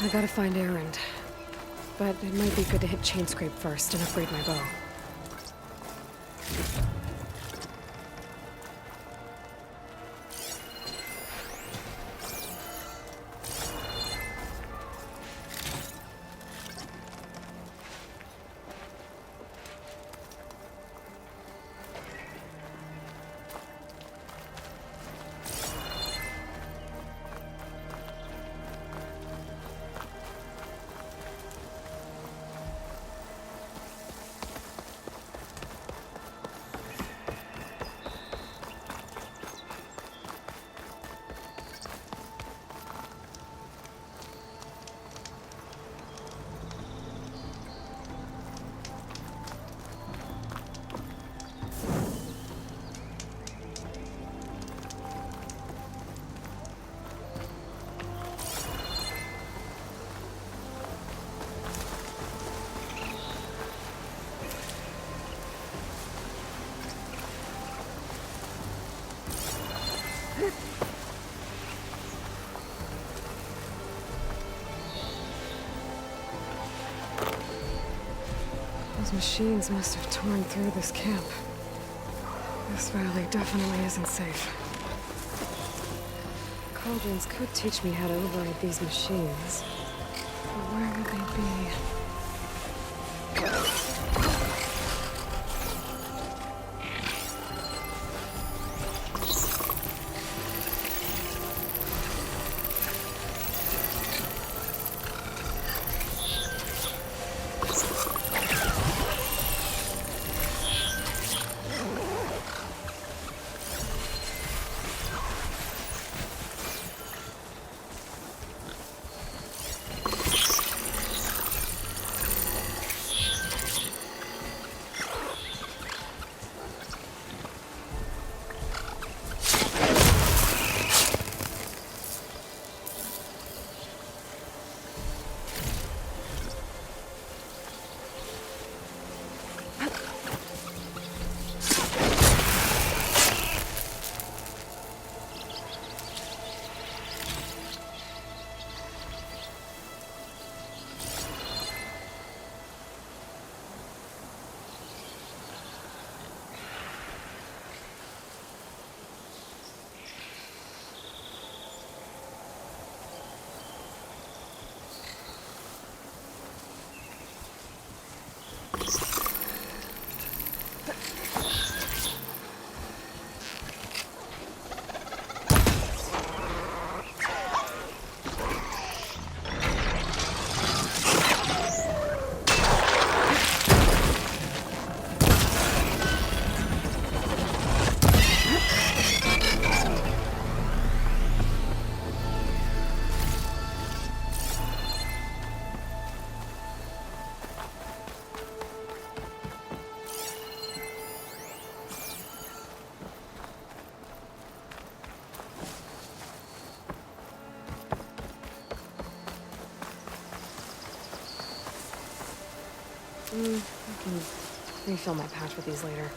I gotta find Erend. But it might be good to hit Chain Scrape first and upgrade my bow. Those machines must have torn through this camp. This valley definitely isn't safe. Cauldrons could teach me how to override these machines. But where would they be? I can refill my patch with these later.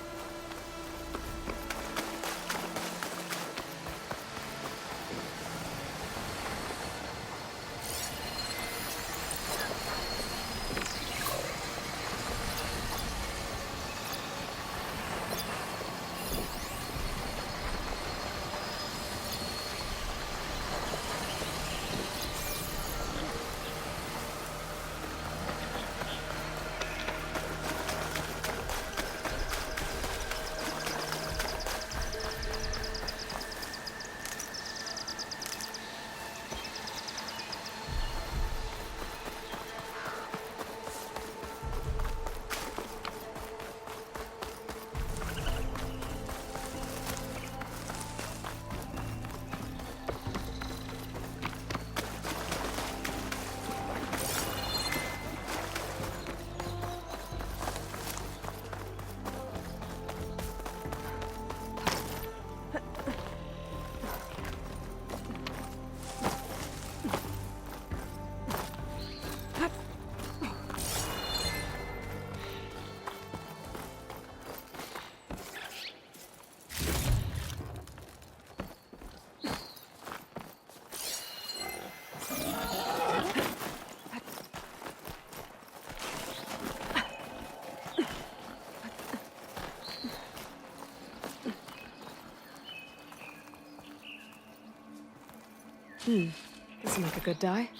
This will make a good die.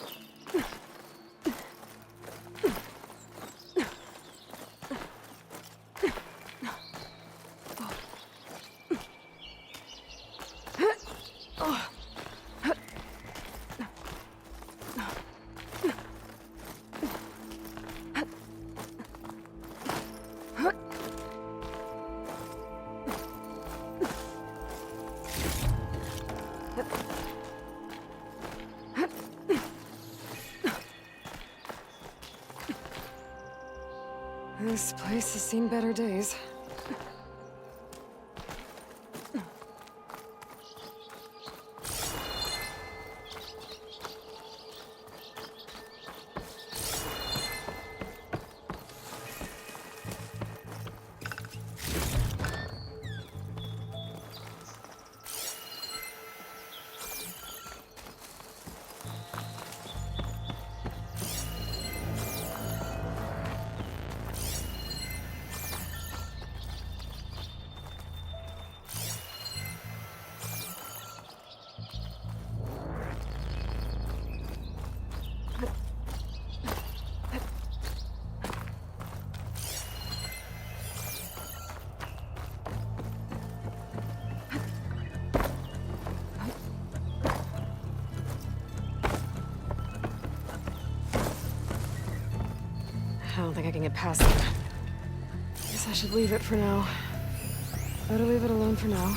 This place has seen better days. I don't think I can get past it. Guess I should leave it for now. Better leave it alone for now.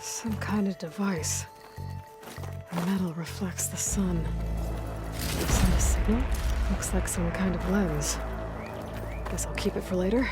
Some kind of device. The metal reflects the sun. Send a signal? Looks like some kind of lens. Guess I'll keep it for later.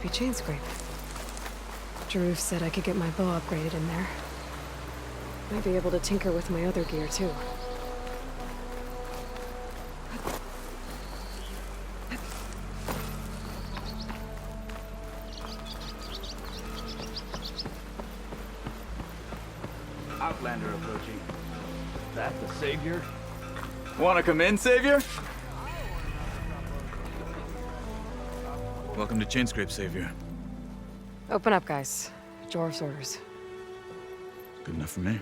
Be chain scrape. Drew said I could get my bow upgraded in there. Might be able to tinker with my other gear too. Outlander approaching. That the Savior? Wanna come in, Savior? Welcome to Chainscrape, Savior. Open up, guys. Jorv's orders. Good enough for me.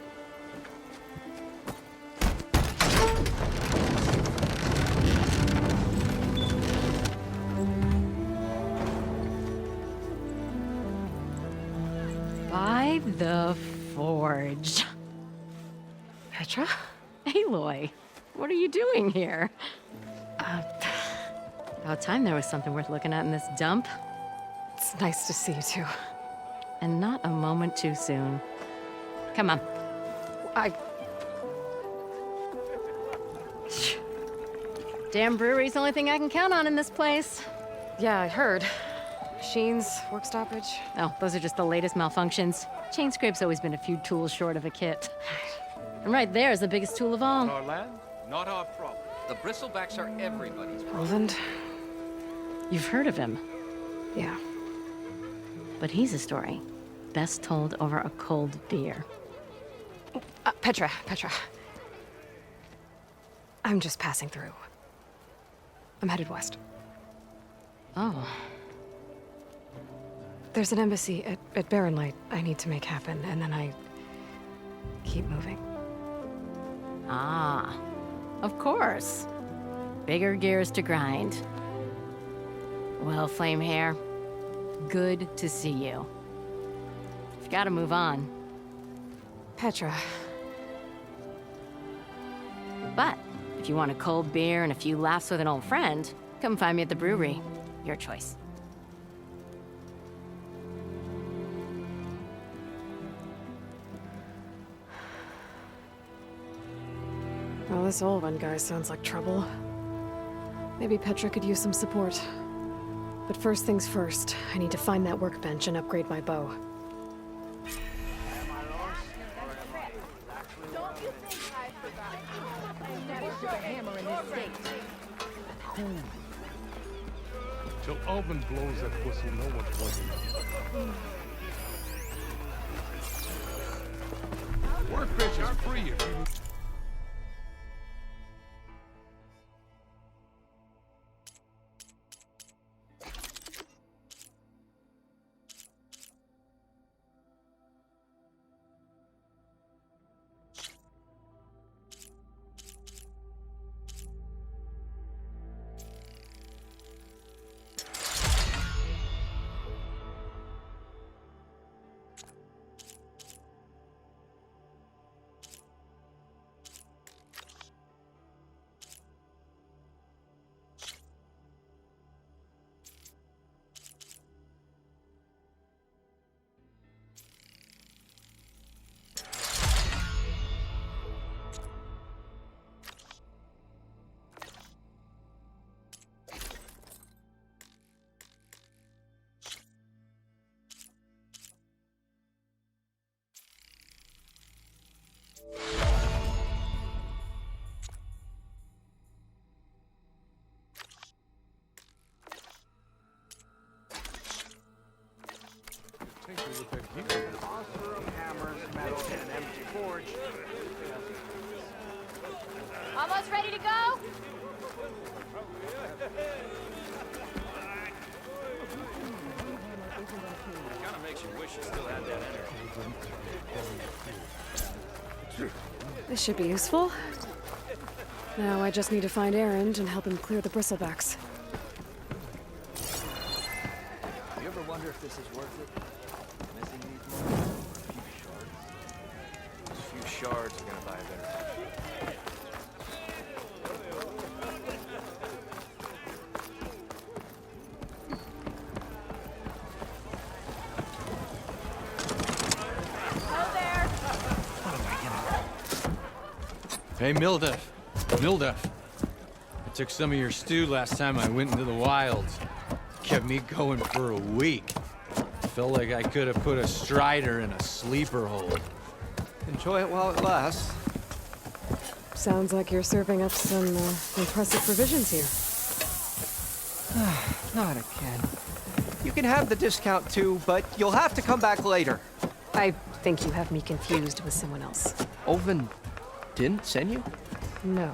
By the forge. Petra? Aloy, what are you doing here? About time there was something worth looking at in this dump. It's nice to see you too. And not a moment too soon. Come on. Damn brewery's the only thing I can count on in this place. Yeah, I heard. Machines, work stoppage. Oh, those are just the latest malfunctions. Chain scrape's always been a few tools short of a kit. And right there is the biggest tool of all. Our land, not our problem. The bristlebacks are everybody's problem. Roland? You've heard of him, Yeah. but he's a story best told over a cold beer. Petra. I'm just passing through. I'm headed west. Oh, There's an embassy at Barren Light I need to make happen, and then I keep moving. ah, of course. Bigger gears to grind. Well, Flame Hair, good to see you. You've got to move on. Petra. But if you want a cold beer and a few laughs with an old friend, come find me at the brewery. Your choice. Well, this old one guy sounds like trouble. Maybe Petra could use some support. But first things first, I need to find that workbench and upgrade my bow. Till Alvin blows that pussy, no one's plugging up. Workbench is free if you... With that gear. Hammers, metal, and an empty forge. Almost ready to go? Kind of makes you wish you still had that energy. This should be useful. Now I just need to find Erend and help him clear the bristlebacks. You ever wonder if this is worth it? Missing these moments? A few shards are gonna buy a better picture. Hey, Mildef. I took some of your stew last time I went into the wilds. Kept me going for a week. Felt like I could have put a strider in a sleeper hole. Enjoy it while it lasts. Sounds like you're serving up some impressive provisions here. Not again. You can have the discount too, but you'll have to come back later. I think you have me confused with someone else. Oven didn't send you? No.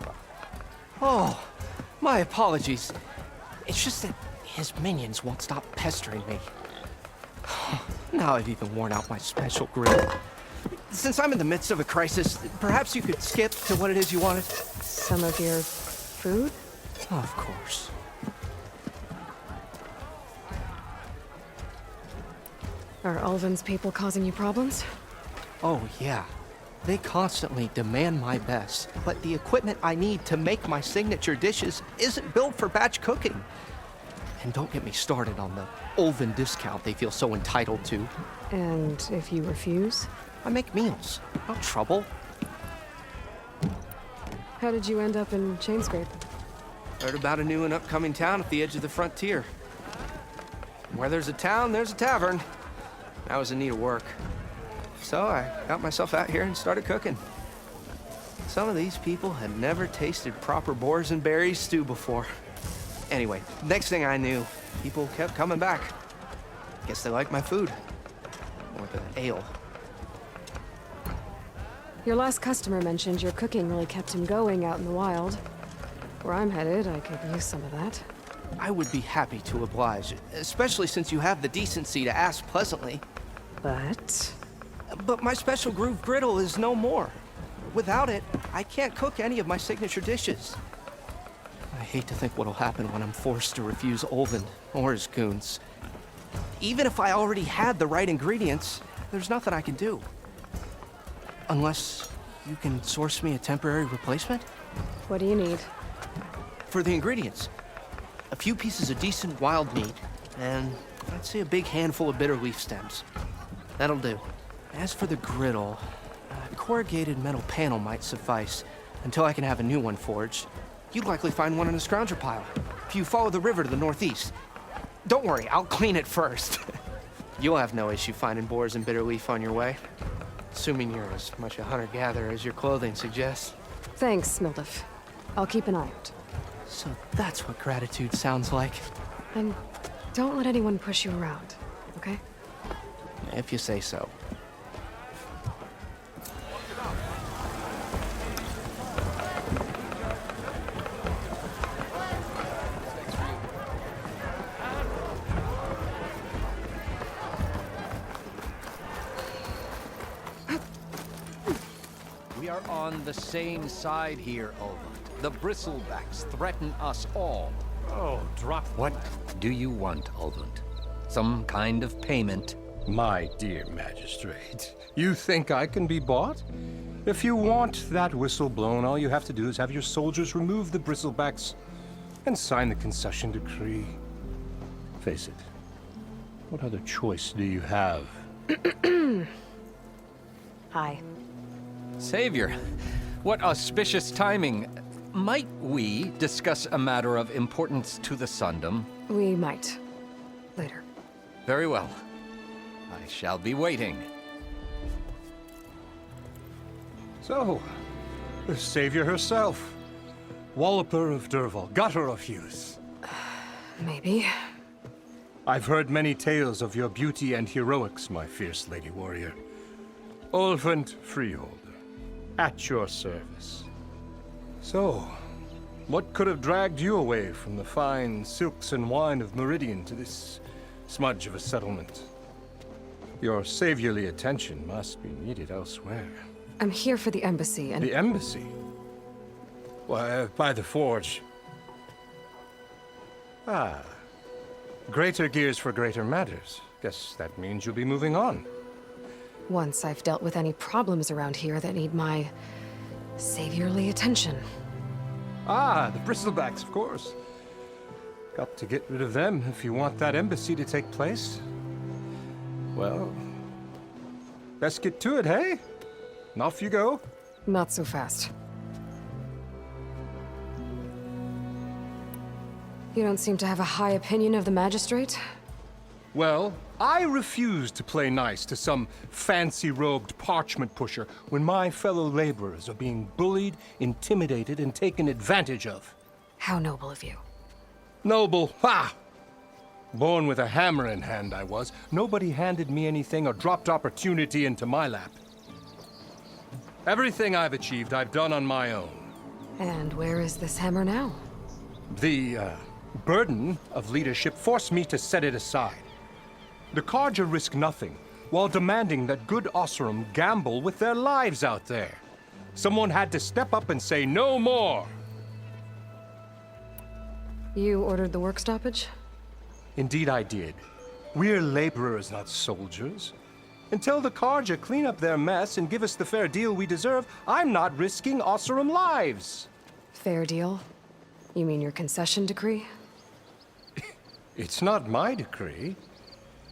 Oh, my apologies. It's just that his minions won't stop pestering me. Now I've even worn out my special grill. Since I'm in the midst of a crisis, perhaps you could skip to what it is you wanted? Some of your food? Of course. Are Ulvin's people causing you problems? Oh, yeah. They constantly demand my best, but the equipment I need to make my signature dishes isn't built for batch cooking. And don't get me started on the Ulvin discount they feel so entitled to. And if you refuse? I make meals, no trouble. How did you end up in Chainscrape? Heard about a new and upcoming town at the edge of the frontier. Where there's a town, there's a tavern. I was in need of work. So I got myself out here and started cooking. Some of these people had never tasted proper boars and berries stew before. Anyway, next thing I knew, people kept coming back. Guess they liked my food. Or the ale. Your last customer mentioned your cooking really kept him going out in the wild. Where I'm headed, I could use some of that. I would be happy to oblige, especially since you have the decency to ask pleasantly. But my special groove griddle is no more. Without it, I can't cook any of my signature dishes. I hate to think what'll happen when I'm forced to refuse Ulvin or his goons. Even if I already had the right ingredients, there's nothing I can do. Unless you can source me a temporary replacement? What do you need? For the ingredients, a few pieces of decent wild meat, and I'd say a big handful of bitter leaf stems. That'll do. As for the griddle, a corrugated metal panel might suffice until I can have a new one forged. You'd likely find one in a scrounger pile if you follow the river to the northeast. Don't worry, I'll clean it first. You'll have no issue finding boars and bitter leaf on your way. Assuming you're as much a hunter-gatherer as your clothing suggests. Thanks, Mildef. I'll keep an eye out. So that's what gratitude sounds like. And don't let anyone push you around, okay? If you say so. We are on the same side here, Ulvin. The bristlebacks threaten us all. Oh, drop. What do you want, Ulvin? Some kind of payment? My dear magistrate, you think I can be bought? If you want that whistle blown, all you have to do is have your soldiers remove the bristlebacks and sign the concession decree. Face it, what other choice do you have? Hi. Savior, what auspicious timing. Might we discuss a matter of importance to the Sundom? We might. Later. Very well. I shall be waiting. So, the savior herself. Walloper of Derval, gutter of youth. Maybe. I've heard many tales of your beauty and heroics, my fierce lady warrior. Ulvin Freeholder, at your service. So, what could have dragged you away from the fine silks and wine of Meridian to this smudge of a settlement? Your saviorly attention must be needed elsewhere. I'm here for the embassy and... The embassy? Why, by the forge. Ah. Greater gears for greater matters. Guess that means you'll be moving on. Once I've dealt with any problems around here that need my saviorly attention. Ah, the bristlebacks, of course. Got to get rid of them if you want that embassy to take place. Well, best get to it, hey? And off you go. Not so fast. You don't seem to have a high opinion of the magistrate? Well, I refuse to play nice to some fancy-robed parchment pusher when my fellow laborers are being bullied, intimidated, and taken advantage of. How noble of you. Noble, ha! Born with a hammer in hand, I was. Nobody handed me anything or dropped opportunity into my lap. Everything I've achieved, I've done on my own. And where is this hammer now? The, burden of leadership forced me to set it aside. The Carja risk nothing, while demanding that good Osseram gamble with their lives out there. Someone had to step up and say no more. You ordered the work stoppage? Indeed I did. We're laborers, not soldiers. Until the Carja clean up their mess and give us the fair deal we deserve, I'm not risking Osseram lives. Fair deal? You mean your concession decree? It's not my decree.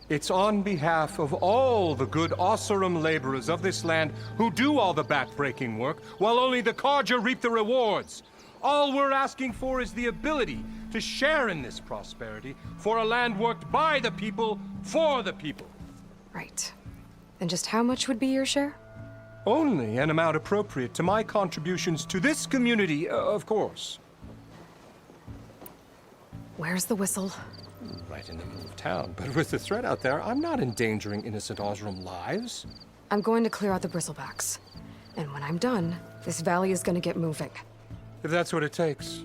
It's on behalf of all the good Osseram laborers of this land who do all the back-breaking work, while only the Carja reap the rewards. All we're asking for is the ability to share in this prosperity for a land worked by the people, for the people. Right. And just how much would be your share? Only an amount appropriate to my contributions to this community, of course. Where's the whistle? Right in the middle of town, but with the threat out there, I'm not endangering innocent Osram lives. I'm going to clear out the bristlebacks. And when I'm done, this valley is going to get moving. If that's what it takes.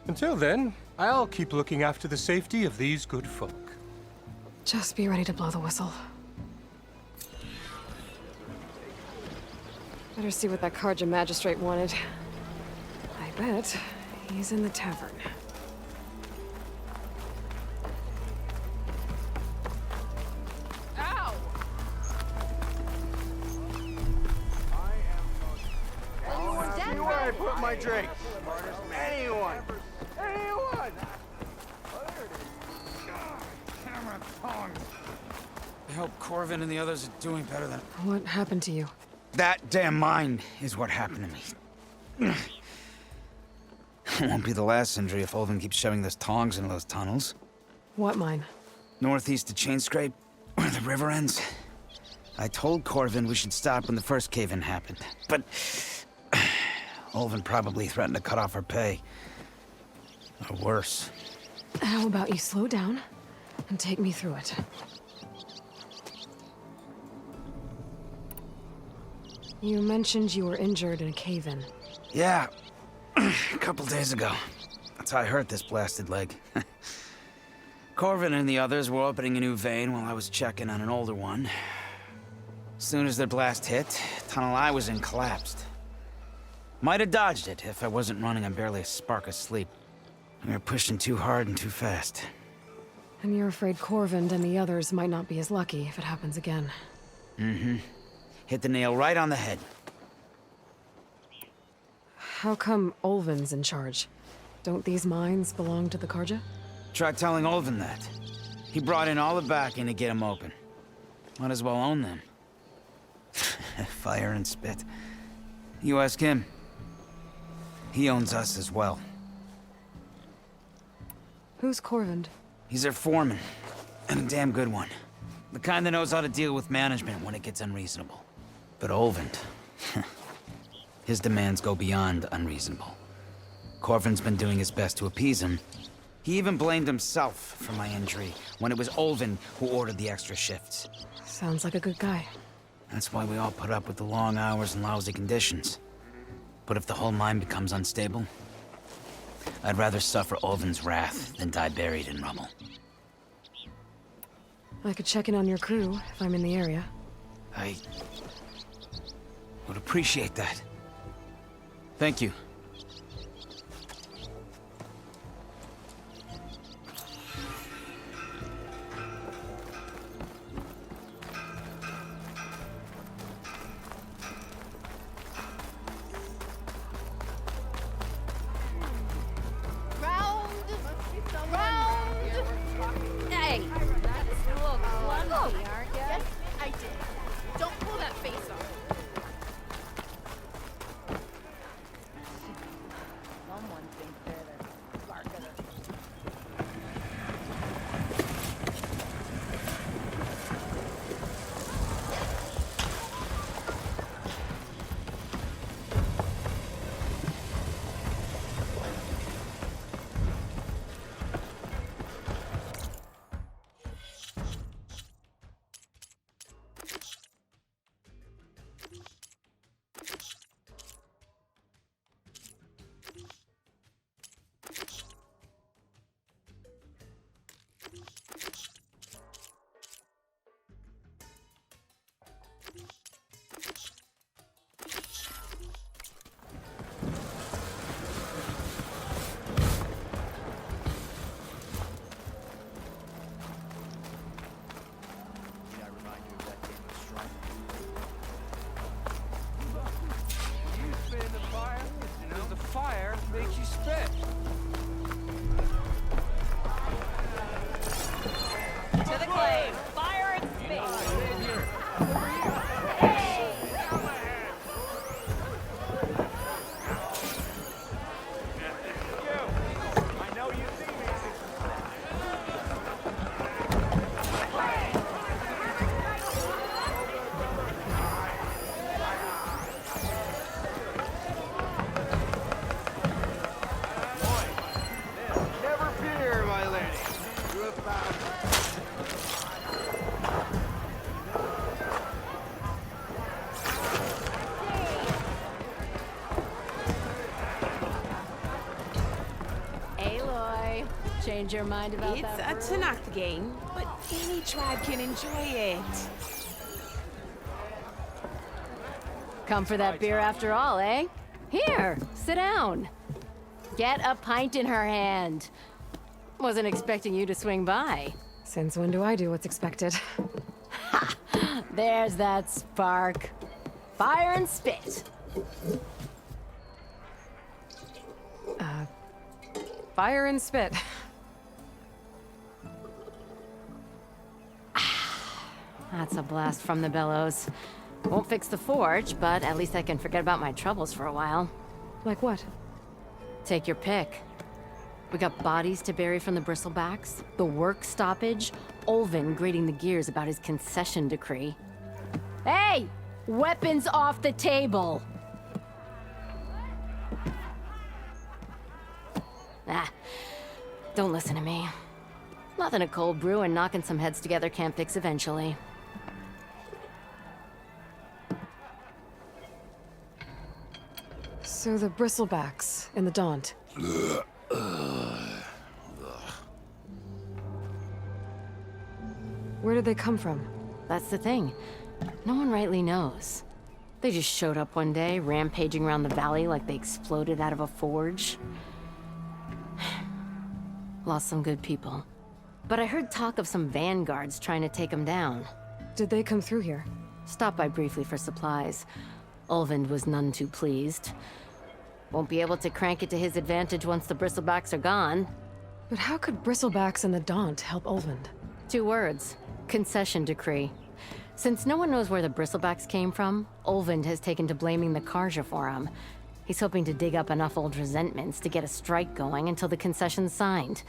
Until then, I'll keep looking after the safety of these good folk. Just be ready to blow the whistle. Better see what that Carja magistrate wanted. I bet he's in the tavern. Where I put my drink? Anyone! I hope Corvin and the others are doing better than... What happened to you? That damn mine is what happened to me. It won't be the last injury if Olvin keeps shoving those tongs into those tunnels. What mine? Northeast of Chainscrape, where the river ends. I told Corvin we should stop when the first cave-in happened, but... Olvin probably threatened to cut off our pay. Or worse. How about you slow down and take me through it? You mentioned you were injured in a cave-in. Yeah, a couple days ago. That's how I hurt this blasted leg. Corvin and the others were opening a new vein while I was checking on an older one. As soon as their blast hit, the tunnel I was in collapsed. Might have dodged it if I wasn't running on barely a spark of sleep. We were pushing too hard and too fast. And you're afraid Corvind and the others might not be as lucky if it happens again. Mm-hmm. Hit the nail right on the head. How come Olvin's in charge? Don't these mines belong to the Carja? Try telling Olvin that. He brought in all the backing to get them open. Might as well own them. Fire and spit. You ask him. He owns us as well. Who's Corvind? He's their foreman, and a damn good one. The kind that knows how to deal with management when it gets unreasonable. But Olvin, his demands go beyond unreasonable. Corvin's been doing his best to appease him. He even blamed himself for my injury when it was Olvin who ordered the extra shifts. Sounds like a good guy. That's why we all put up with the long hours and lousy conditions. But if the whole mine becomes unstable, I'd rather suffer Olvin's wrath than die buried in rubble. I could check in on your crew if I'm in the area. I would appreciate that. Thank you. Hey! Look, clumsy, aren't you? Yes, I did. Don't pull that face off. change your mind about that? It's a Tanakh game, but any tribe can enjoy it. Come for that beer after all, eh? Here, sit down. Get a pint in her hand. Wasn't expecting you to swing by. Since when do I do what's expected? There's that spark. Fire and spit. Fire and spit. That's a blast from the bellows. Won't fix the forge, but at least I can forget about my troubles for a while. Like what? Take your pick. We got bodies to bury from the bristlebacks, the work stoppage, Olvin grating the gears about his concession decree. Hey! Weapons off the table! Ah, don't listen to me. Nothing a cold brew and knocking some heads together can't fix eventually. So the bristlebacks in the Daunt. Where did they come from? That's the thing. No one rightly knows. They just showed up one day, rampaging around the valley like they exploded out of a forge. Lost some good people. But I heard talk of some vanguards trying to take them down. Did they come through here? Stopped by briefly for supplies. Ulvund was none too pleased. Won't be able to crank it to his advantage once the bristlebacks are gone. But how could bristlebacks and the Daunt help Ulvund? 2 words. Concession decree. Since no one knows where the bristlebacks came from, Ulvund has taken to blaming the Karja for them. He's hoping to dig up enough old resentments to get a strike going until the concession's signed.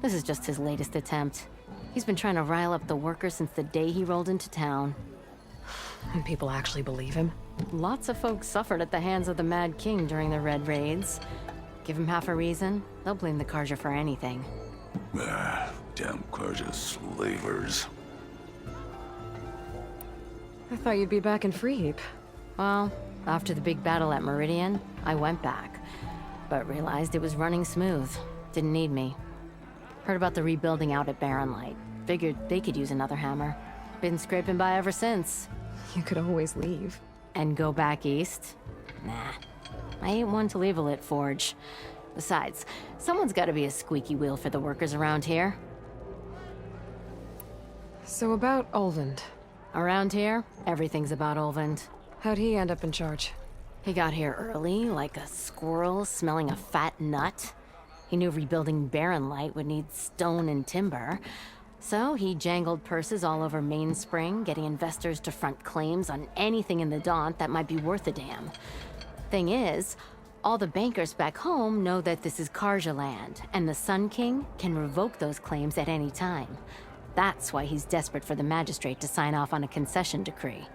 This is just his latest attempt. He's been trying to rile up the workers since the day he rolled into town. And people actually believe him? Lots of folks suffered at the hands of the Mad King during the Red Raids. Give him half a reason, they'll blame the Karja for anything. Damn Karja slavers. I thought you'd be back in Freeheap. Well, after the big battle at Meridian, I went back. But realized it was running smooth. Didn't need me. Heard about the rebuilding out at Barren Light. Figured they could use another hammer. Been scraping by ever since. You could always leave. And go back east? Nah. I ain't one to leave a lit forge. Besides, someone's gotta be a squeaky wheel for the workers around here. So about Ulvund. Around here, everything's about Ulvund. How'd he end up in charge? He got here early, like a squirrel smelling a fat nut. He knew rebuilding Barren Light would need stone and timber. So he jangled purses all over Mainspring, getting investors to front claims on anything in the Daunt that might be worth a damn. Thing is, all the bankers back home know that this is Karja land, and the Sun King can revoke those claims at any time. That's why he's desperate for the magistrate to sign off on a concession decree.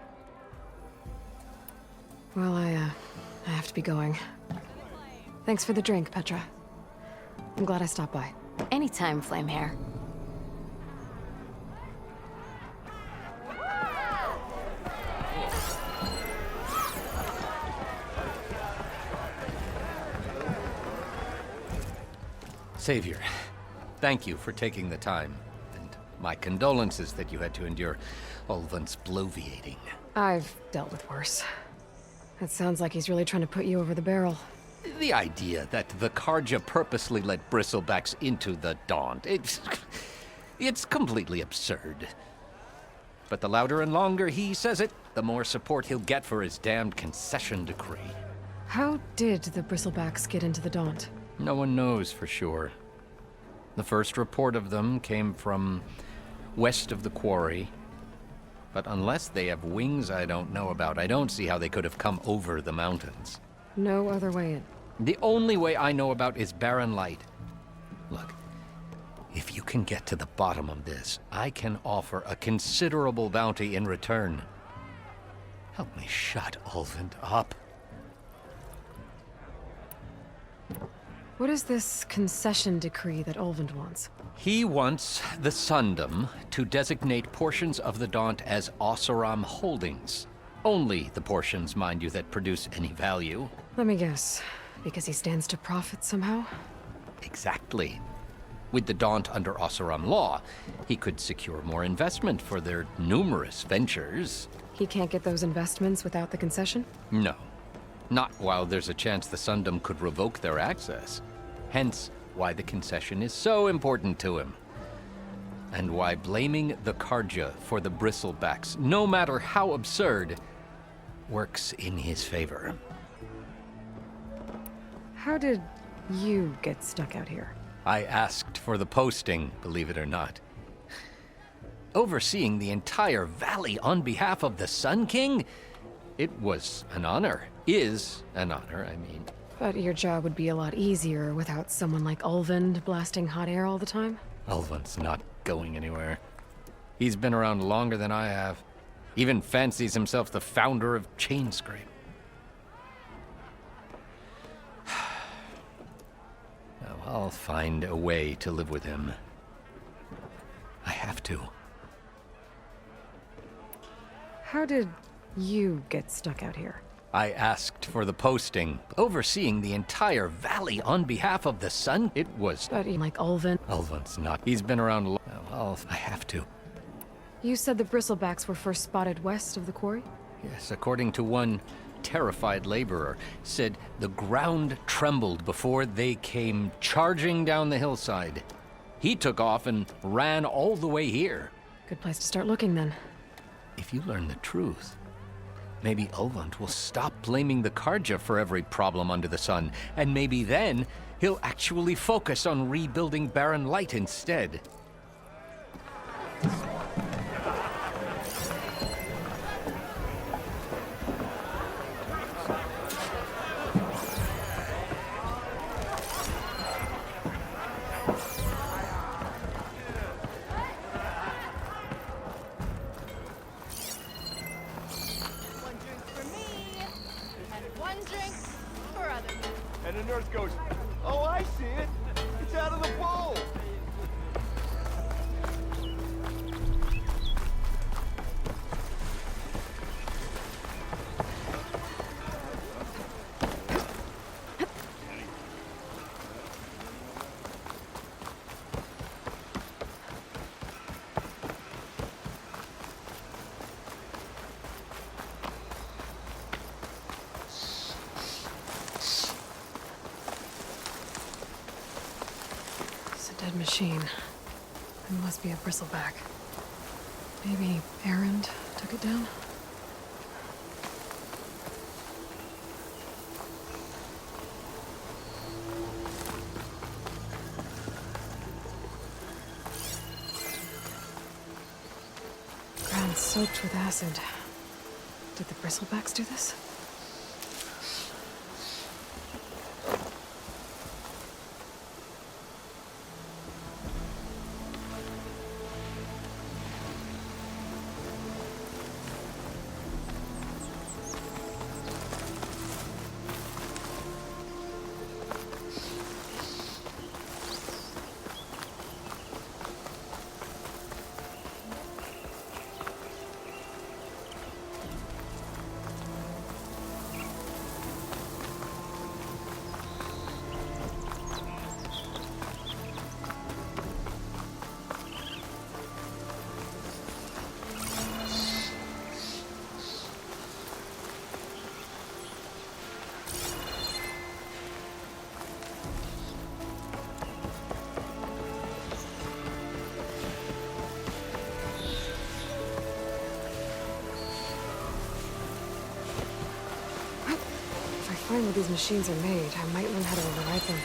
Well, I have to be going. Thanks for the drink, Petra. I'm glad I stopped by. Anytime, Flamehair. Savior, thank you for taking the time. And my condolences that you had to endure Ulvund's bloviating. I've dealt with worse. It sounds like he's really trying to put you over the barrel. The idea that the Karja purposely let bristlebacks into the Daunt, it's completely absurd. But the louder and longer he says it, the more support he'll get for his damned concession decree. How did the bristlebacks get into the Daunt? No one knows for sure. The first report of them came from west of the quarry. But unless they have wings I don't know about, I don't see how they could have come over the mountains. No other way in. The only way I know about is Barren Light. Look, if you can get to the bottom of this, I can offer a considerable bounty in return. Help me shut Ulvund up. What is this concession decree that Ulvund wants? He wants the Sundom to designate portions of the Daunt as Oseram holdings. Only the portions, mind you, that produce any value. Let me guess. Because he stands to profit somehow? Exactly. With the Daunt under Oseram law, he could secure more investment for their numerous ventures. He can't get those investments without the concession? No. Not while there's a chance the Sundom could revoke their access. Hence, why the concession is so important to him. And why blaming the Karja for the bristlebacks, no matter how absurd, works in his favor. How did you get stuck out here? I asked for the posting, believe it or not. Overseeing the entire valley on behalf of the Sun King? It was an honor. Is an honor, I mean. But your job would be a lot easier without someone like Ulvund blasting hot air all the time? Ulvund's not going anywhere. He's been around longer than I have. Even fancies himself the founder of Chainscrape. Now, I'll find a way to live with him. I have to. How did you get stuck out here? I asked for the posting. Overseeing the entire valley on behalf of the Sun? It was... But like Ulvund? Ulvund's not. He's been around well, I have to. You said the bristlebacks were first spotted west of the quarry? Yes, according to one terrified laborer, said the ground trembled before they came charging down the hillside. He took off and ran all the way here. Good place to start looking, then. If you learn the truth, maybe Ulvund will stop blaming the Karja for every problem under the sun, and maybe then he'll actually focus on rebuilding Barren Light instead. And the nurse goes, "Oh, I see it. It's out of the bowl." Dead machine. It must be a bristleback. Maybe Erend took it down? Ground soaked with acid. Did the bristlebacks do this? Find where these machines are made, I might learn how to override them.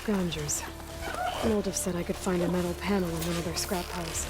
scroungers. Moldov said I could find a metal panel in one of their scrap piles.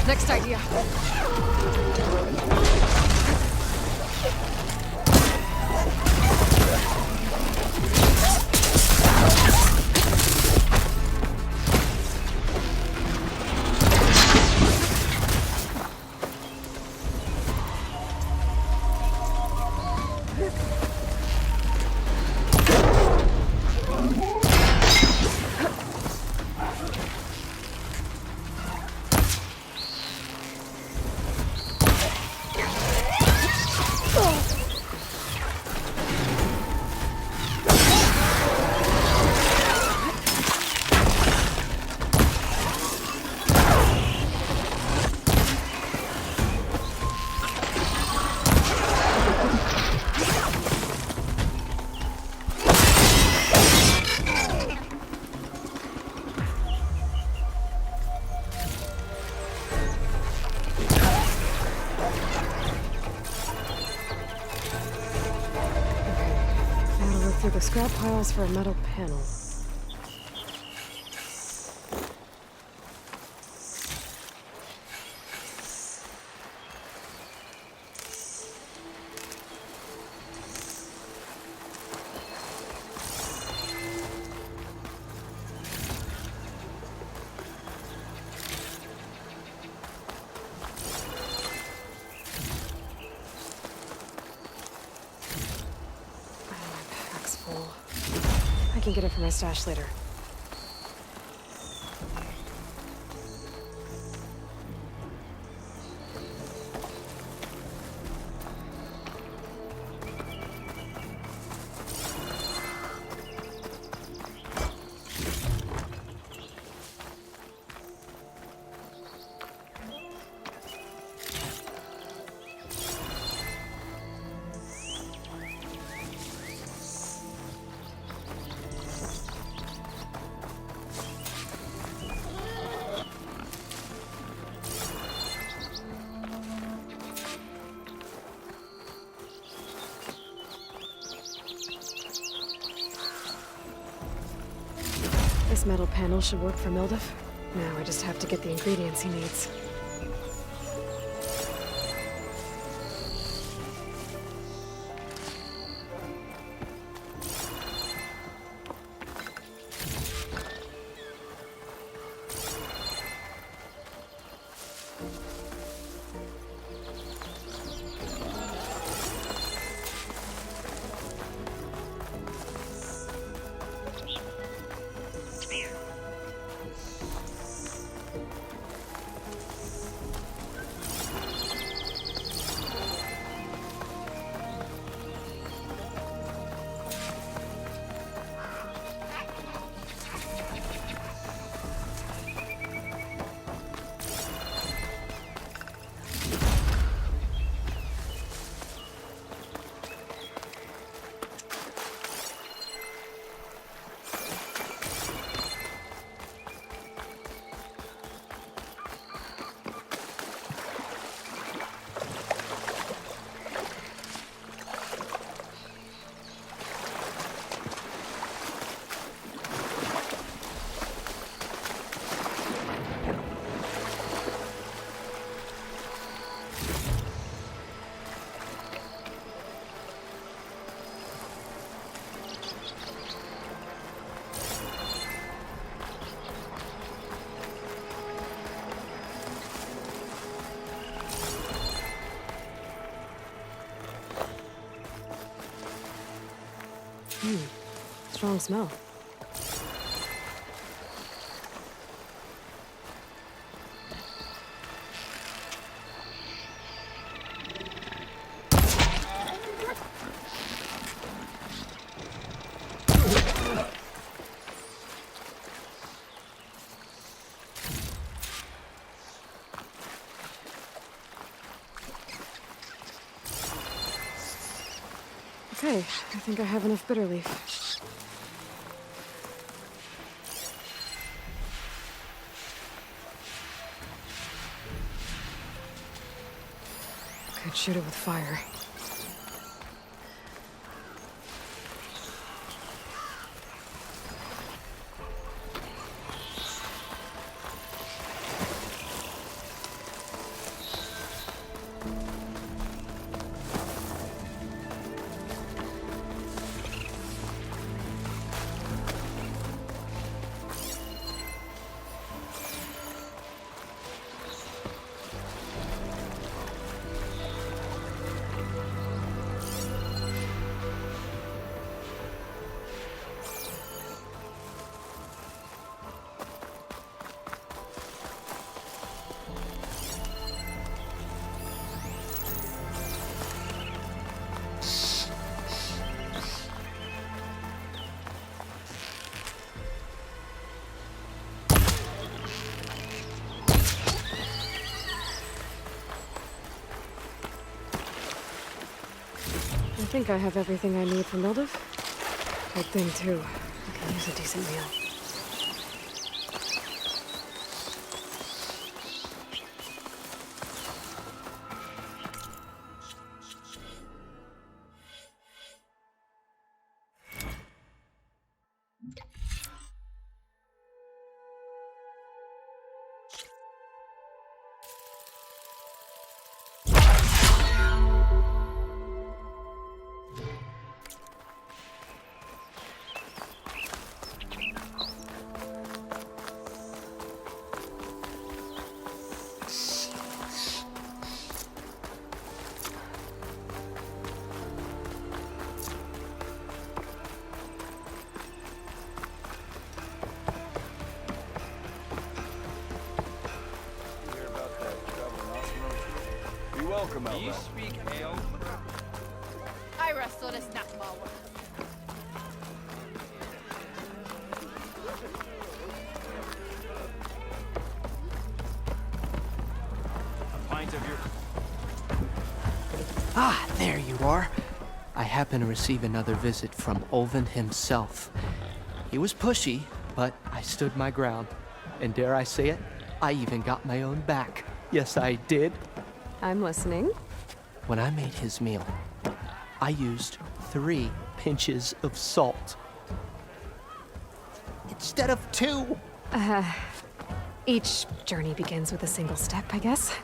Next idea. Through the scrap piles for a metal panel. I can get it from my stash later. This metal panel should work for Mildef. Now I just have to get the ingredients he needs. Strong smell. Okay, I think I have enough bitter leaf. Could shoot it with fire. I think I have everything I need for Mildev. Good thing, too. I can use a decent meal. Welcome, Aloy. You speak ale? I wrestled a snack ball once. A pint of your... Ah, there you are. I happen to receive another visit from Ulvin himself. He was pushy, but I stood my ground. And dare I say it, I even got my own back. Yes, I did. I'm listening. When I made his meal, I used 3 pinches of salt. Instead of 2. Each journey begins with a single step, I guess.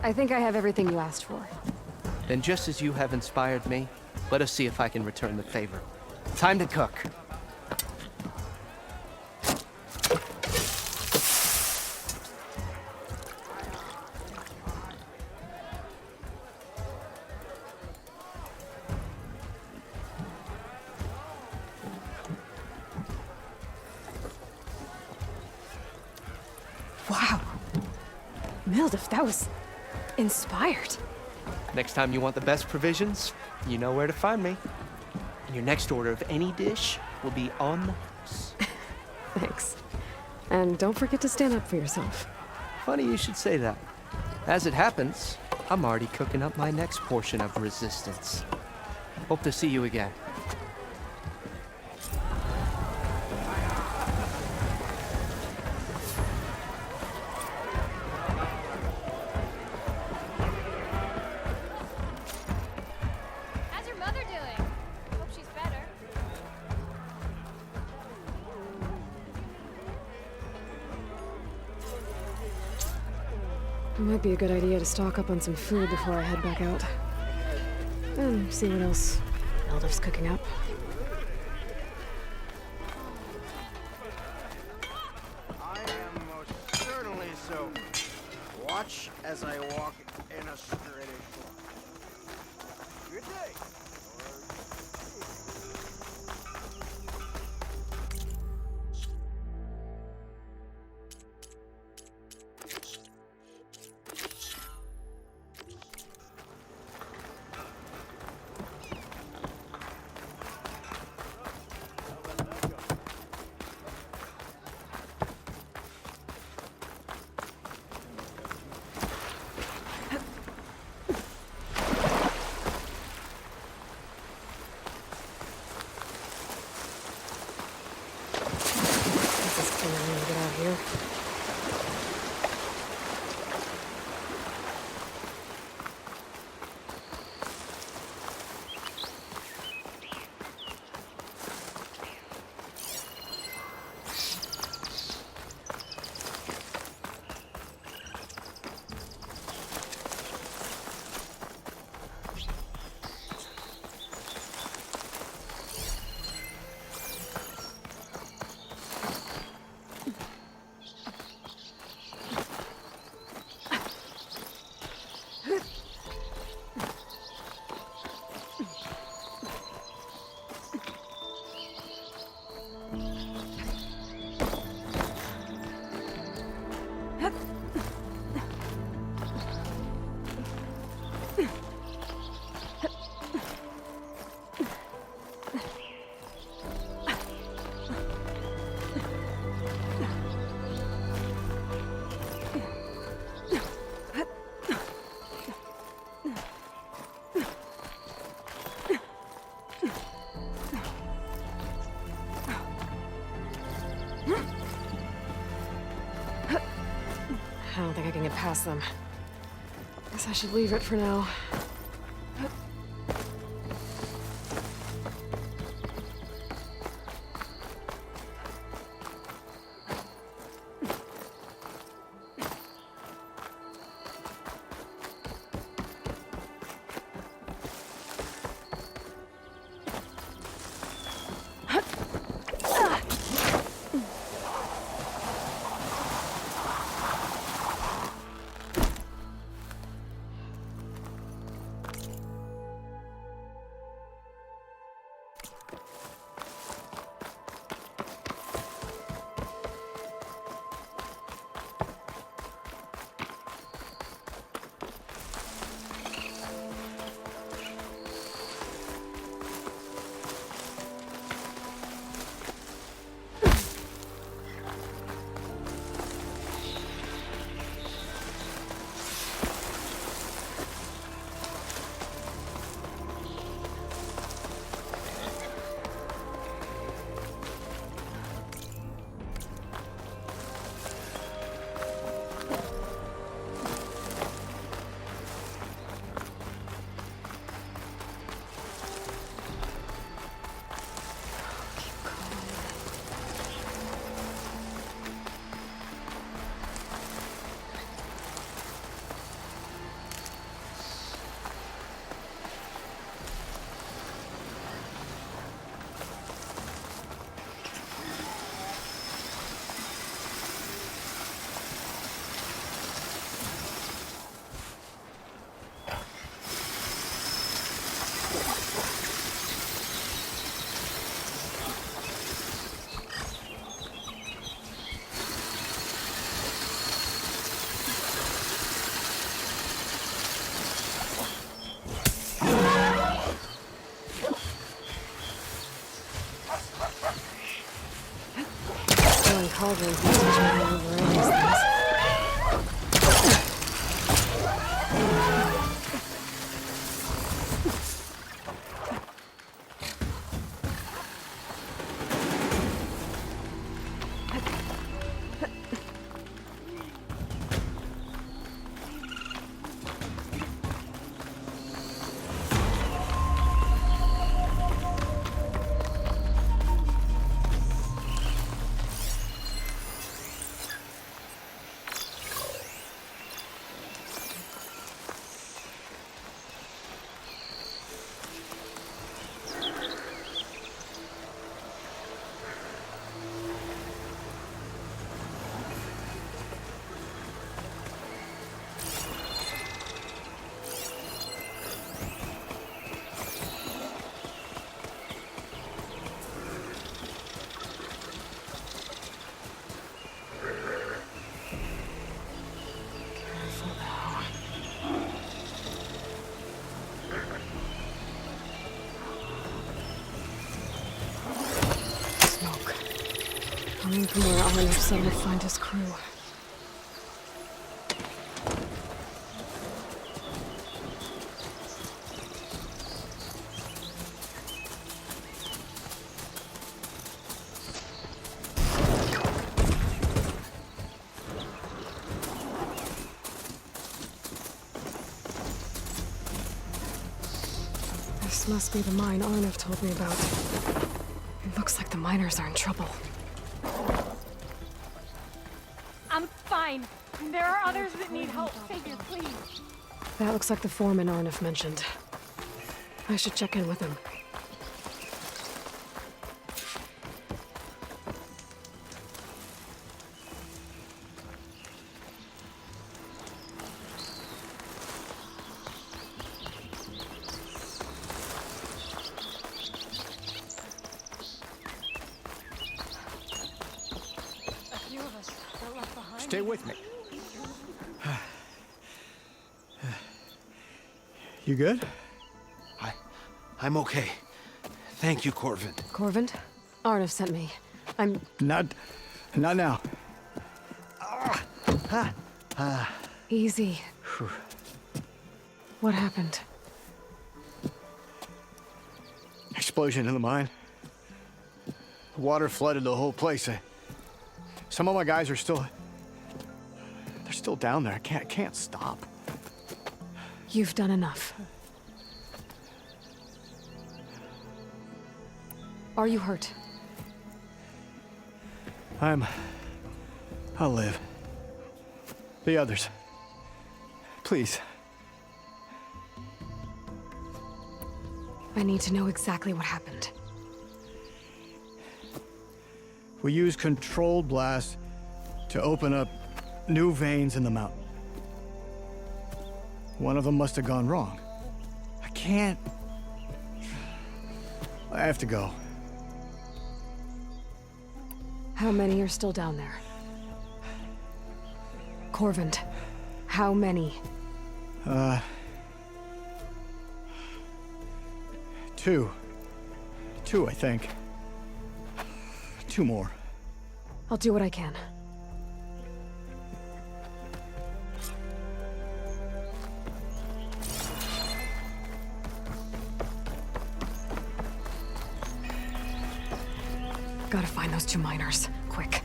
I think I have everything you asked for. Then just as you have inspired me, let us see if I can return the favor. Time to cook. Wow. Mildev, that was inspired. Next time you want the best provisions, you know where to find me. And your next order of any dish will be on the house. Thanks. And don't forget to stand up for yourself. Funny you should say that. As it happens, I'm already cooking up my next portion of resistance. Hope to see you again. How's your mother doing? Hope she's better. It might be a good idea to stock up on some food before I head back out. And see what else Mildev's cooking up. I am most certainly so. Watch as I walk in a straight line. Good day. making it past them. Guess I should leave it for now. Cauldrons can teach me how to overrun these things. Coming from where Arnold said would find his crew. This must be the mine Arnav told me about. It looks like the miners are in trouble. I'm fine. There are others that need help. Savior, please. That looks like the foreman Arnav mentioned. I should check in with him. Stay with me. You good? I'm okay. Thank you, Corvin. Corvin? Arnav sent me. I'm... Not now. Easy. What happened? Explosion in the mine. The water flooded the whole place. Some of my guys are still... still down there. I can't stop. You've done enough. Are you hurt? I'll live. The others. Please. I need to know exactly what happened. We used controlled blast to open up new veins in the mountain. One of them must have gone wrong. I can't... I have to go. How many are still down there? Corvin, how many? Two. Two, I think. 2 more. I'll do what I can. Gotta find those 2 miners, quick.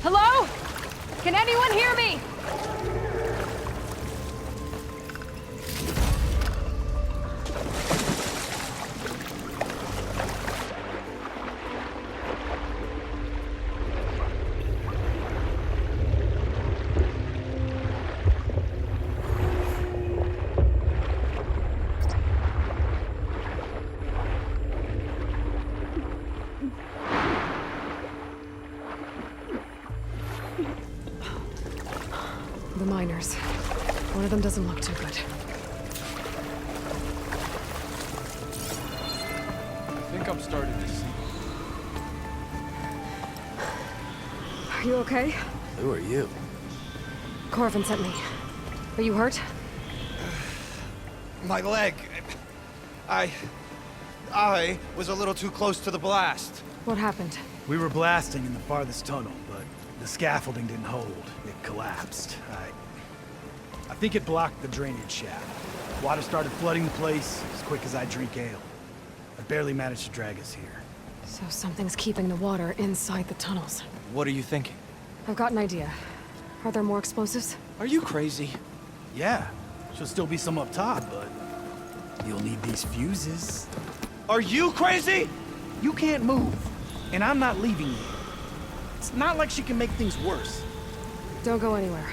Hello? Can anyone hear me? The miners. One of them doesn't look too good. I think I'm starting to see. Are you okay? Who are you? Corvin sent me. Are you hurt? My leg. I was a little too close to the blast. What happened? We were blasting in the farthest tunnel, but the scaffolding didn't hold. It collapsed. I think it blocked the drainage shaft. Water started flooding the place as quick as I drink ale. I barely managed to drag us here. So something's keeping the water inside the tunnels. What are you thinking? I've got an idea. Are there more explosives? Are you crazy? Yeah, should still be some up top, but you'll need these fuses. Are you crazy? You can't move, and I'm not leaving you. It's not like she can make things worse. Don't go anywhere.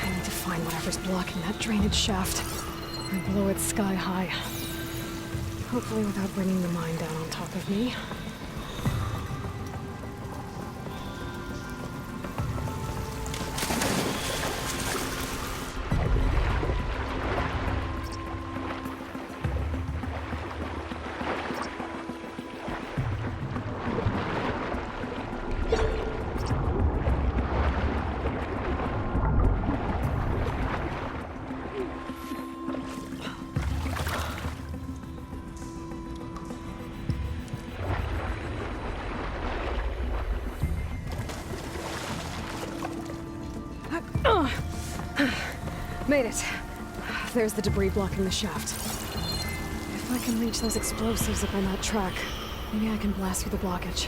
I need to find whatever's blocking that drainage shaft and blow it sky high. Hopefully without bringing the mine down on top of me. Made it. There's the debris blocking the shaft. If I can reach those explosives up on that track, maybe I can blast through the blockage.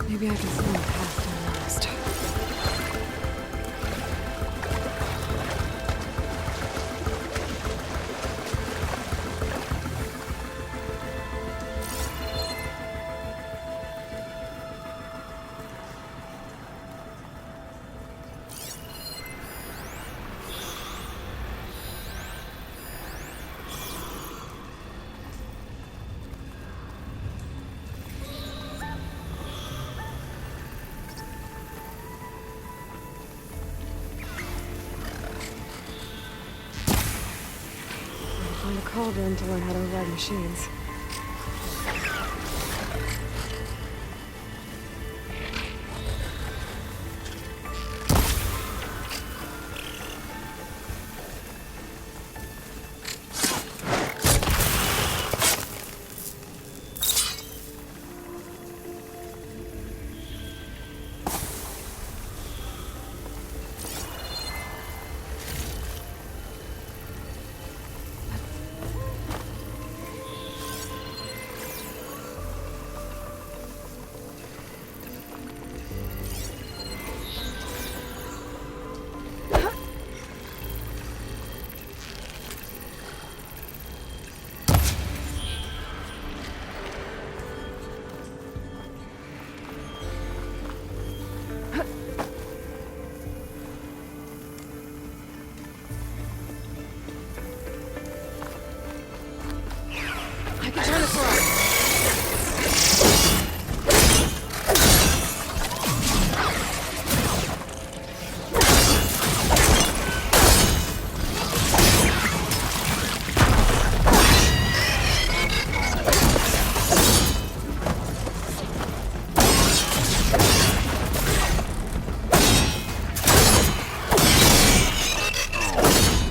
Maybe I can find a path to the next. Find a cauldron to learn how to ride machines. I can turn this around.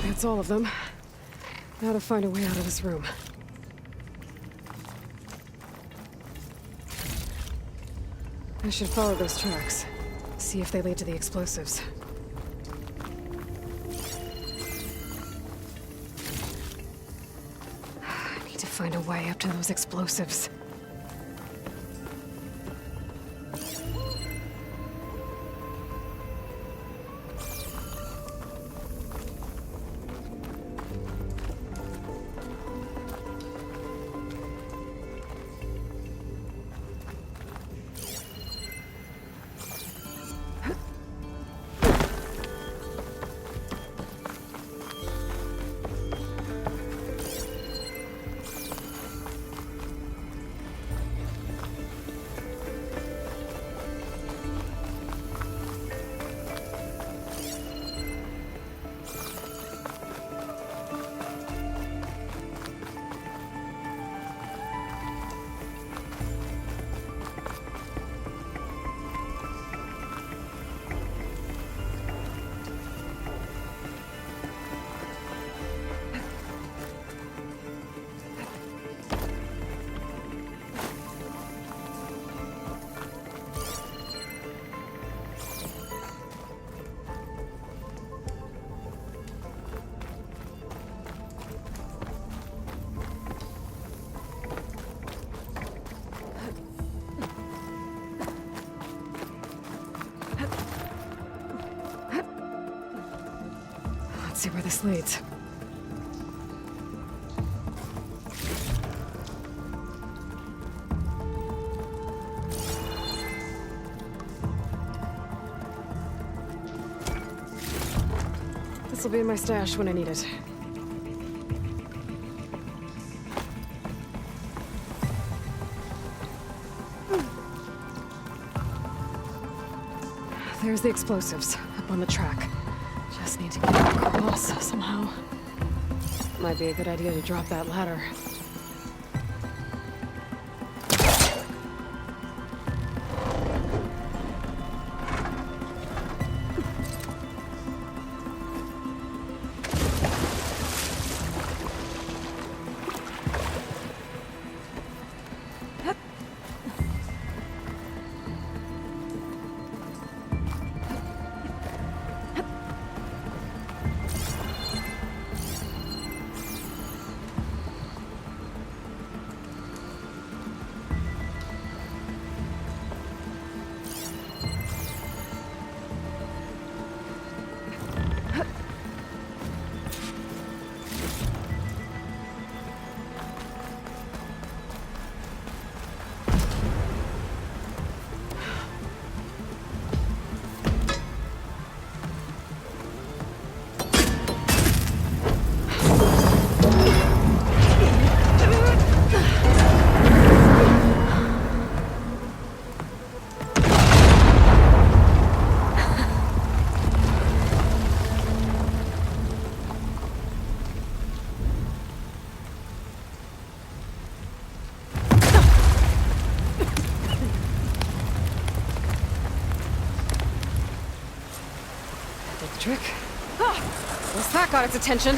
That's all of them. Now to find a way out of this room. I should follow those tracks. See if they lead to the explosives. I need to find a way up to those explosives. Let's see where this leads. This will be in my stash when I need it. There's the explosives, up on the track. Just need to get across somehow. Might be a good idea to drop that ladder. trick. Ah! At least that got its attention.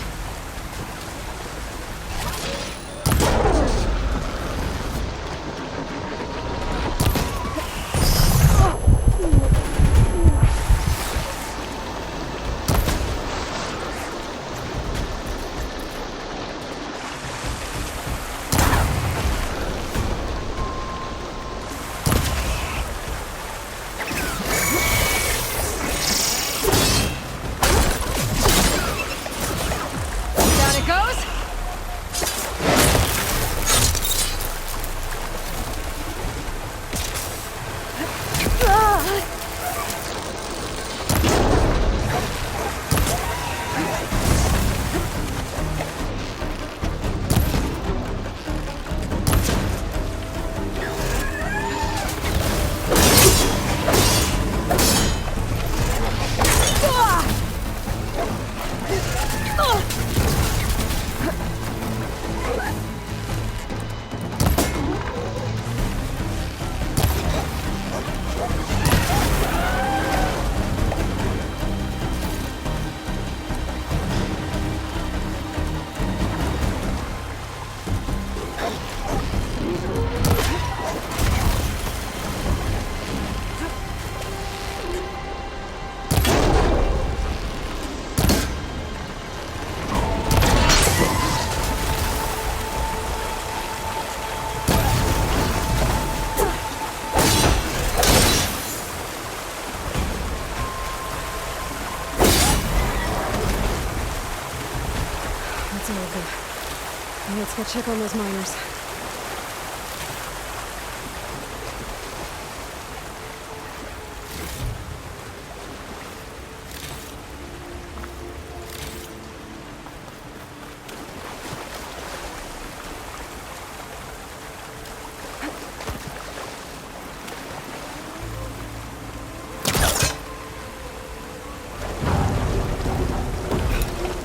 Let's go check on those miners.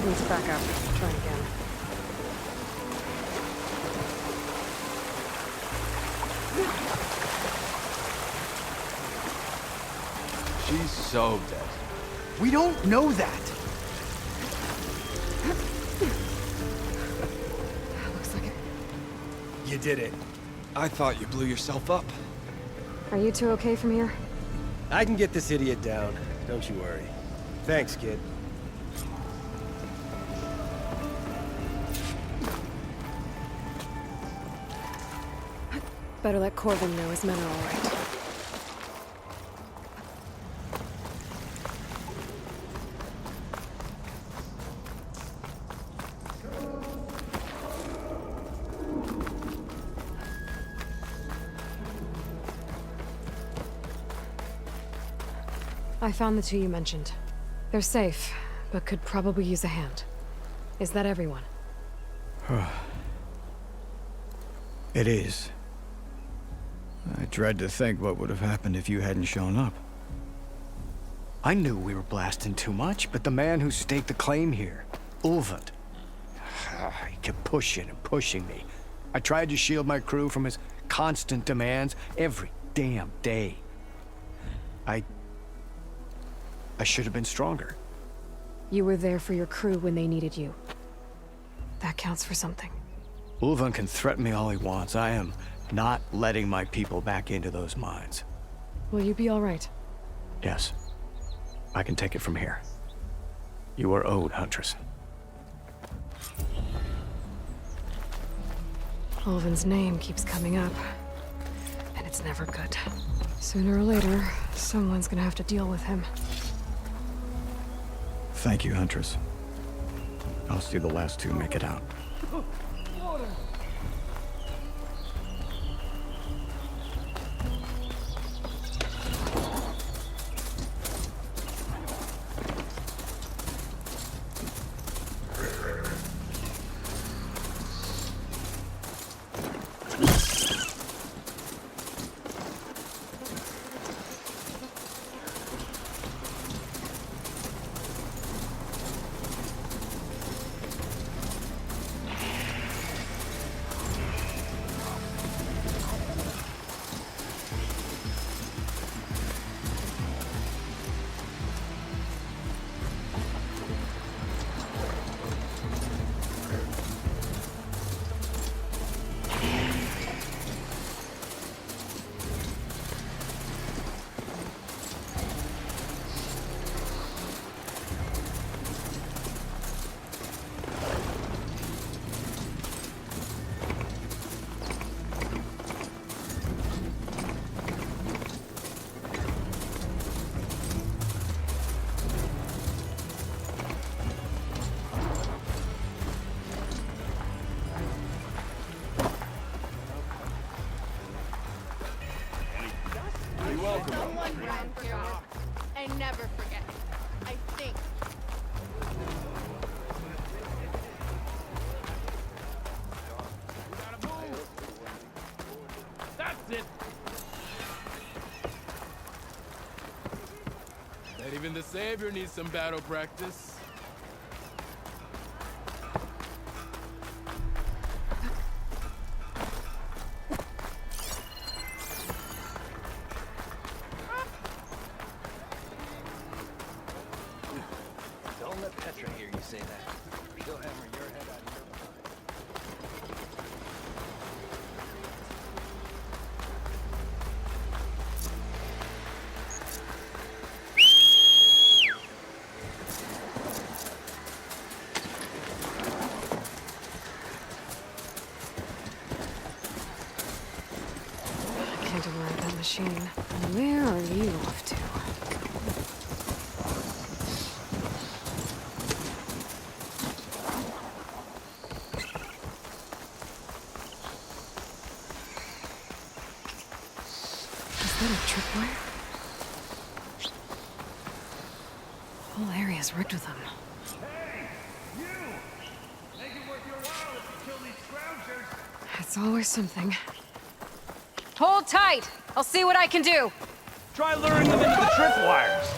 Needs backup. Try again. She's so dead. We don't know that. Looks like it. You did it. I thought you blew yourself up. Are you two okay from here? I can get this idiot down. Don't you worry. Thanks, kid. Better let Corvin know his men are all right. I found the two you mentioned. They're safe, but could probably use a hand. Is that everyone? It is. I dread to think what would have happened if you hadn't shown up. I knew we were blasting too much, but the man who staked the claim here, Ulvund, he kept pushing and pushing me. I tried to shield my crew from his constant demands every damn day. I should have been stronger. You were there for your crew when they needed you. That counts for something. Ulvund can threaten me all he wants. I am not letting my people back into those mines. Will you be all right? Yes. I can take it from here. You are owed, Huntress. Ulvund's name keeps coming up. And it's never good. Sooner or later, someone's gonna have to deal with him. Thank you, Huntress. I'll see the last two make it out. Someone ran here and never forget. I think. That's it. Not even the Savior needs some battle practice. Don't let Petra hear you say that. She'll hammer your head out of your mind. I can't override that machine. Where are you off to? Is that a tripwire? The whole area's rigged with them. It's always something. Hold tight! I'll see what I can do! Try luring them into the tripwires.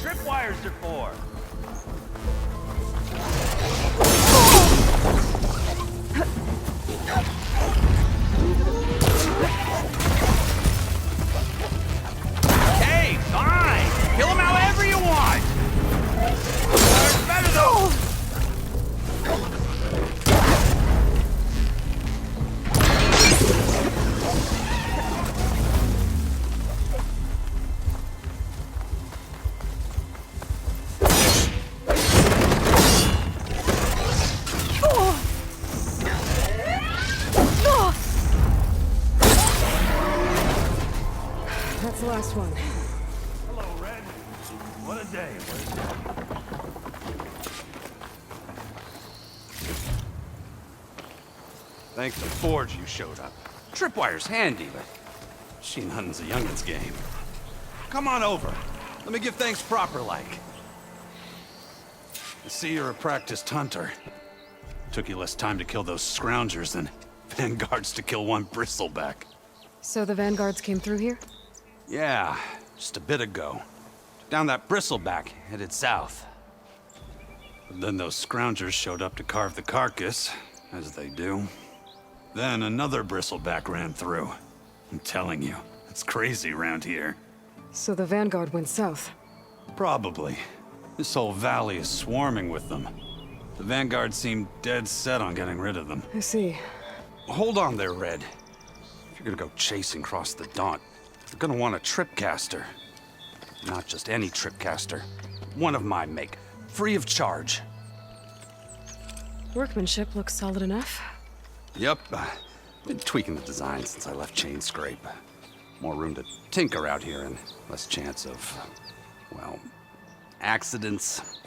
Tripwires are for. Hey, fine! Kill him however you want! It's better though! That's the last one. Hello, Red. What a day it was. Thanks to Forge you showed up. Tripwire's handy, but machine hunting's a youngin's game. Come on over. Let me give thanks proper-like. I see you're a practiced hunter. Took you less time to kill those scroungers than vanguards to kill one bristleback. So the vanguards came through here? Yeah, just a bit ago. Down that bristleback, headed south. But then those scroungers showed up to carve the carcass, as they do. Then another bristleback ran through. I'm telling you, it's crazy around here. So the vanguard went south? Probably. This whole valley is swarming with them. The vanguard seemed dead set on getting rid of them. I see. Hold on there, Red. If you're gonna go chasing across the Daunt, you're gonna want a tripcaster. Not just any tripcaster. One of my make. Free of charge. Workmanship looks solid enough. Yep. Been tweaking the design since I left Chain Scrape. More room to tinker out here and less chance of, well, accidents.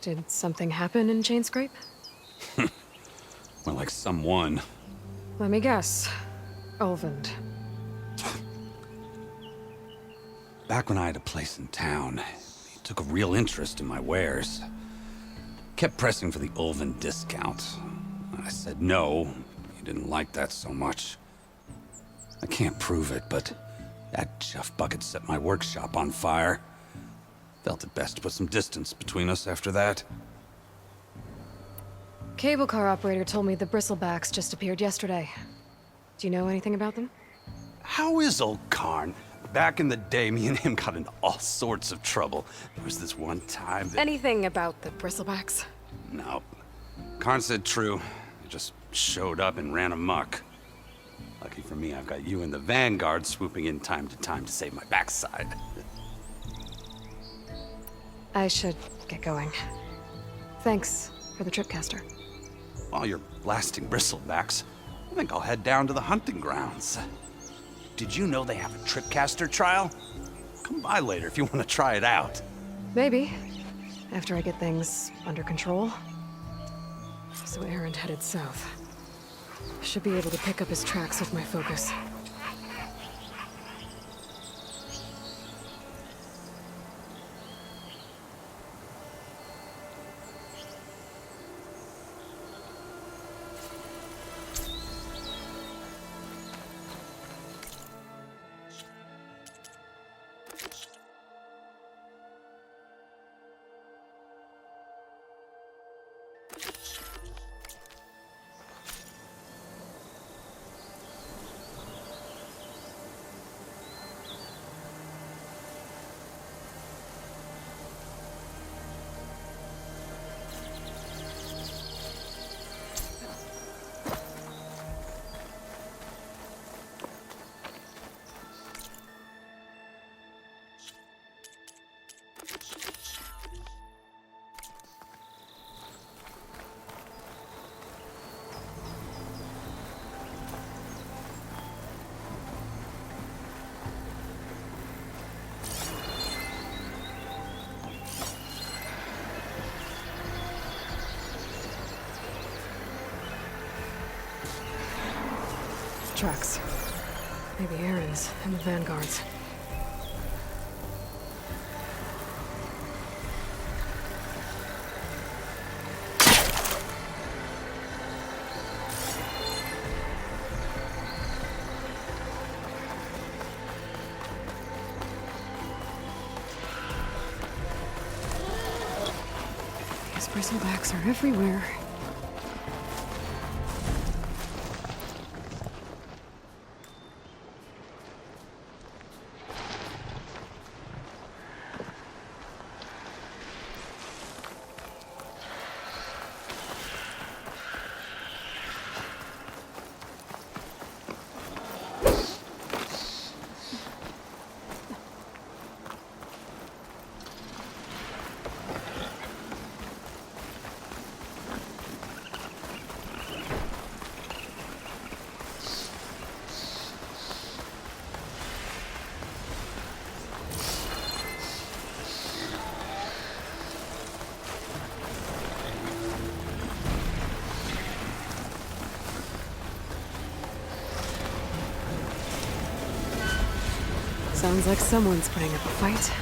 Did something happen in Chain Scrape? Well, like someone. Let me guess. Ulvund. Back when I had a place in town, he took a real interest in my wares. Kept pressing for the Ulvund discount. I said no. He didn't like that so much. I can't prove it, but that Jeff bucket set my workshop on fire. Felt it best to put some distance between us after that. Cable car operator told me the bristlebacks just appeared yesterday. Do you know anything about them? How is old Karn? Back in the day, me and him got into all sorts of trouble. There was this one time that... Anything about the bristlebacks? No. Karn said true. He just showed up and ran amok. Lucky for me, I've got you and the Vanguard swooping in time to save my backside. I should get going. Thanks for the tripcaster. While you're blasting bristlebacks, I think I'll head down to the hunting grounds. Did you know they have a tripcaster trial? Come by later if you want to try it out. Maybe. After I get things under control. So Aaron headed south. Should be able to pick up his tracks with my focus. Tracks. Maybe Aaron's and the Vanguard's. These bristlebacks are everywhere. Sounds like someone's putting up a fight.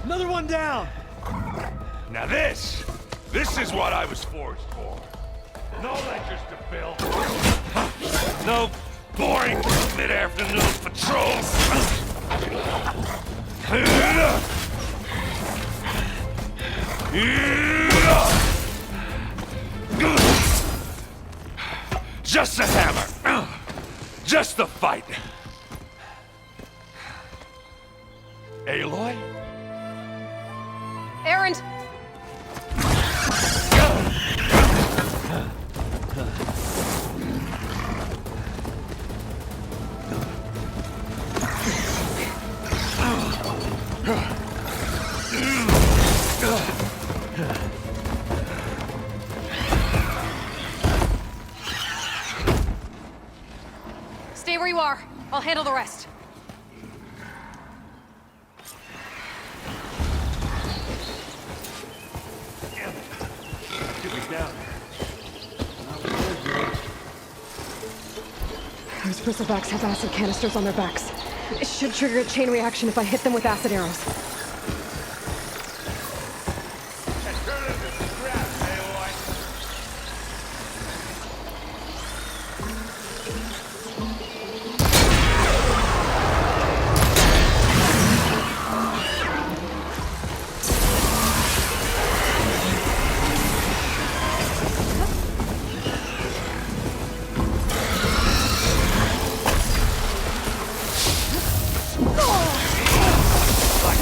Another one down! Now this is what I was forged for. No ledgers to fill. No boring mid-afternoon patrols. Just a hammer. Just the fight. Aloy? Aaron! Stay where you are. I'll handle the rest. Those bristlebacks have acid canisters on their backs. It should trigger a chain reaction if I hit them with acid arrows. Like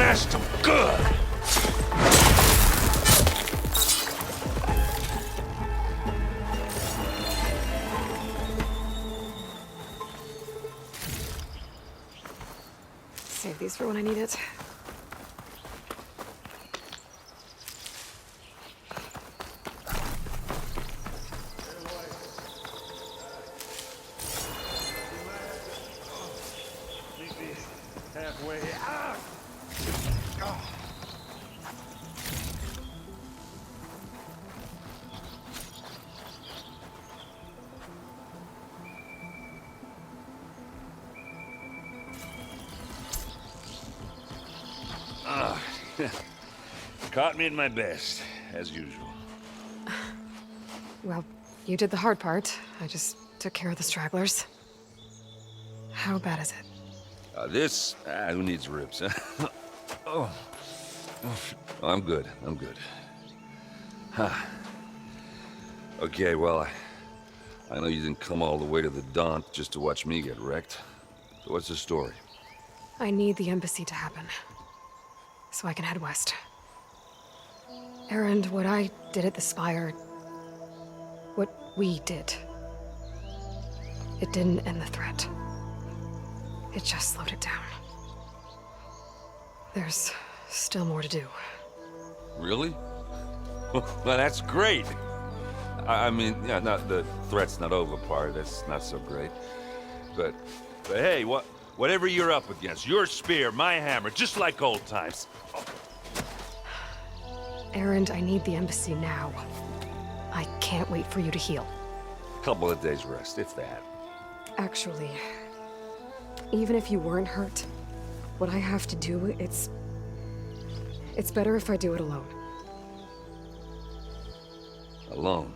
smashed them good! Save these for when I need it. Halfway out! Caught me at my best, as usual. Well, you did the hard part. I just took care of the stragglers. How bad is it? Who needs ribs, huh? Oh. I'm good, I'm good. Huh. Okay, well, I know you didn't come all the way to the Daunt just to watch me get wrecked. So what's the story? I need the embassy to happen, so I can head west. Erend, what I did at the Spire, what we did, it didn't end the threat. It just slowed it down. There's still more to do. Really? Well, that's great. I mean, yeah, not the threat's not over part, that's not so great. But hey, whatever you're up against, your spear, my hammer, just like old times. Erend, I need the embassy now. I can't wait for you to heal. Couple of days rest, if that. Actually, even if you weren't hurt, what I have to do, it's better if I do it alone. Alone?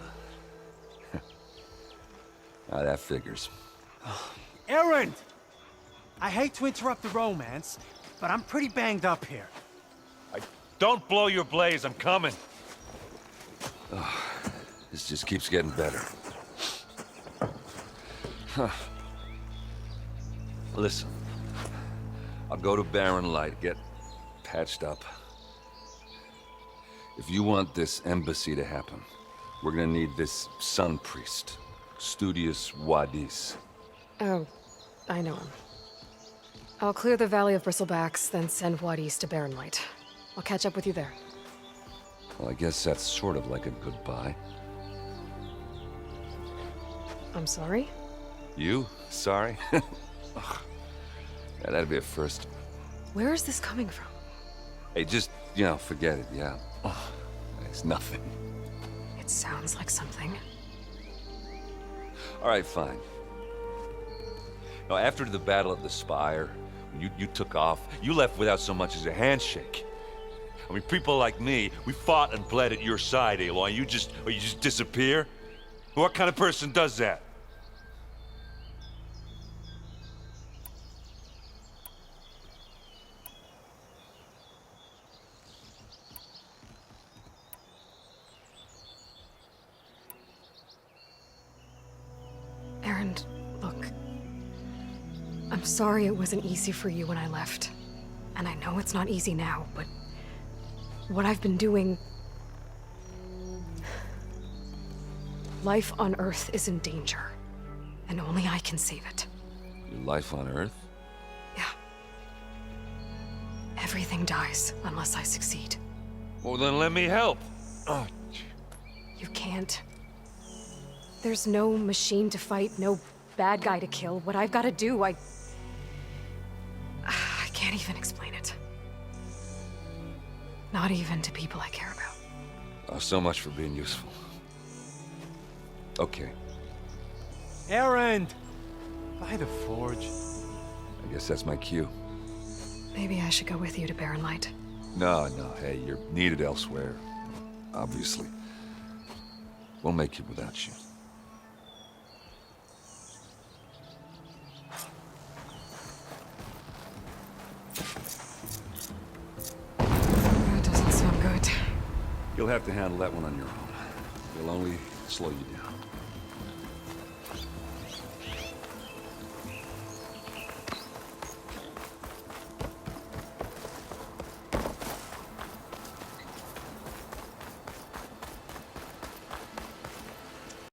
Now that figures. Erend! I hate to interrupt the romance, but I'm pretty banged up here. Don't blow your blaze, I'm coming. Oh, this just keeps getting better. Huh. Listen, I'll go to Barren Light, get patched up. If you want this embassy to happen, we're gonna need this sun priest, Studious Wadis. Oh, I know him. I'll clear the Valley of Bristlebacks, then send Wadis to Barren Light. I'll catch up with you there. Well, I guess that's sort of like a goodbye. I'm sorry? You? Sorry? Ugh. Yeah, that'd be a first. Where is this coming from? Hey, just, forget it, yeah. Ugh. It's nothing. It sounds like something. All right, fine. Now, after the Battle of the Spire, when you took off, you left without so much as a handshake. I mean, people like me, we fought and bled at your side, Aloy. You just disappear? What kind of person does that? Erend, look. I'm sorry it wasn't easy for you when I left. And I know it's not easy now, but what I've been doing... Life on Earth is in danger, and only I can save it. Your life on Earth? Yeah. Everything dies unless I succeed. Well, then let me help. Oh. You can't. There's no machine to fight, no bad guy to kill. What I've got to do, I can't even explain it. Not even to people I care about. Oh, so much for being useful. Okay. Erend! By the forge. I guess that's my cue. Maybe I should go with you to Barren Light. No, hey, you're needed elsewhere. Obviously. We'll make it without you. That doesn't sound good. You'll have to handle that one on your own. It'll only slow you down.